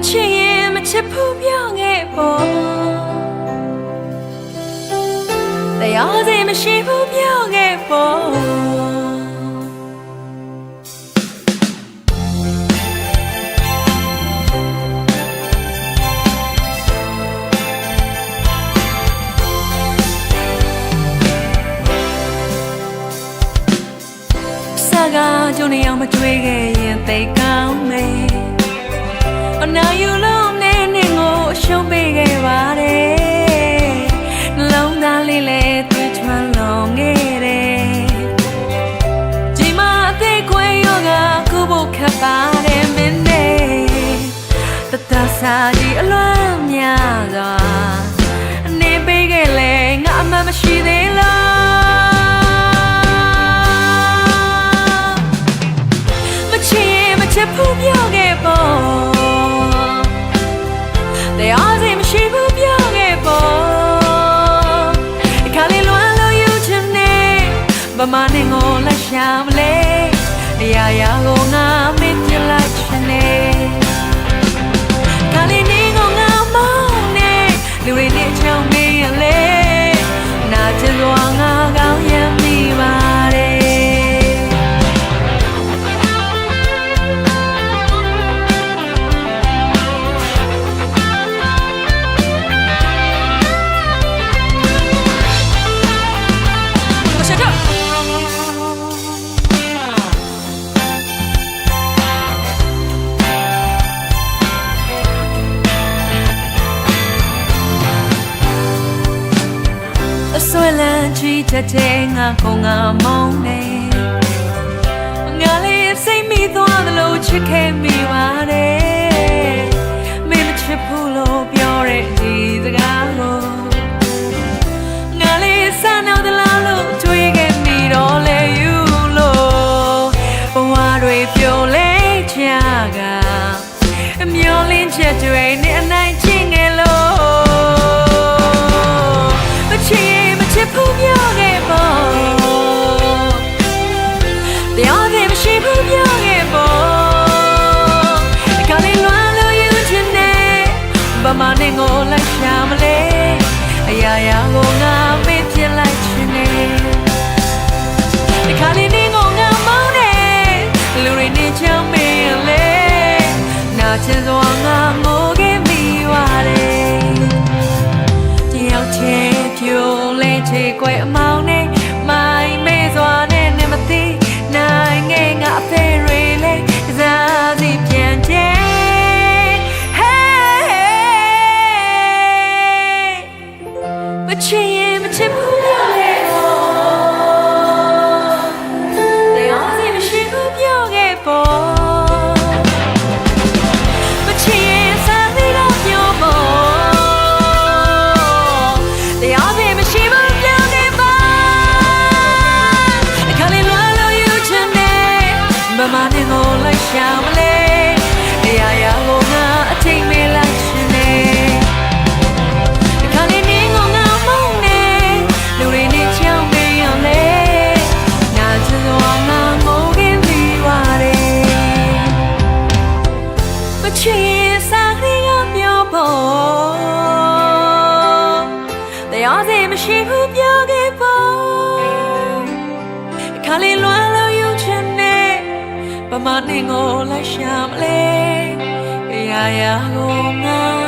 ချစ်ရင်မချစ်ဘူးပြောခဲ့ပေါ့တရားစင်မရှိဘူးပြောခဲ့ပေါ့ကကြုံနေအောင်မတွေ့ခဲ့ရင်သိကောင်းမယ်အနာယူလုံးနဲ့နေကိုအရှုံးပေးခဲ့ပါတယ်လုံးသားလေးလည်းတွေ့ချွမ်းလုံးခဲ့တယ်ဒီမှာအသေးခွဲရောကခုဖို့ခက်ပါတယ်မင်းနဲ့တတဆာကြီးအလွမ်းများစွာအနေပေးခဲ့လေငါအမှန်မရှိသေးလားချစ်ဖို့ပြောခဲ့ပေါ့တရားစင်မရှိဘူးပြောခဲ့ပေါ့အခါလေးလွမ်းလို့ယူချင်နေဗမာနဲ့ငိုလိုက်ရှာမလဲအရာရာကိုငါမင်းပြလိုက်ချင်နေအခါလေးနေကိုငါမောင်းနေလူတွေနဲ့ချောင်းမေးရလေနာချင်စွာငါကောင်းရမိပါတယ်ဆွဲလန်းချီတဲ့ငါကိုငါမောင်းနေငါလေးစိတ်မိသွားသလိုချစ်ခဲ့မိပါတယ်မင်းမချစ်ဘူးလို့ပြောတဲ့ဒီစကားကိုငါလေးစမ်းတော့သလားလို့တွေးခဲ့မိတော့လေယူလို့ဘဝတွေပြိုလဲချကမျောလင်းချက်တွေနဲ့အနိုင်ချင်ငယ်လို့ဘူးပြောခဲ့ပေါ့တရားစင်မရှိဘူးပြောခဲ့ပေါ့အခါလေးလွမ်းလို့ယူချင်နေဗမာနဲ့ငိုလိုက်ရှာမလဲအရာရာကိုငါမင်းပြလိုက်ချင်နေအခါလေးနေငိုငါမောင်းနေလူတွေနဲ့ချမ်းမေးလေနာချင်စွာငါငိုခဲ့မိပါတယ်တယောက်ချင်ပြိုလဲချေကွယ်အမောင်းနဲ့မိုင်မဲစွာနဲ့နေမသိနိုင်ငယ်ငါအသေးတွေလဲစားစီပြန်ချေ Hey မချင်ရင်မချစ်ဘူးပြောခဲ့ပေါ့တရားစီမရှိဘူးပြောခဲ့ပေါ့မချင်ရင်စားစီတော့ပြောပေါ့တရားစီမရှိဘူးပြောခဲ့ပေါ့အခါလေးလွမ်းလို့ယူချင်နေမမနဲ့ငိုလိုက်ရှာမလဲတရားရာကိုငါအထိတ်မေးလိုက်ချင်နေအခါလေးနေငိုငါမုန်းနေလူတွေနဲ့ချောင်းမေးရလေနာချင်စွာငါငိုခဲ့မိပါတယ်မချင်ရင်စားရကပြောပေါ့တရားစီမရှိဘူးပြောခဲ့ပေါ့အခါလေးလွမ်းလို့ယူချင်နေဗမာနဲ့ငိုလိုက်ရှာမလဲအရာရာကိုငါ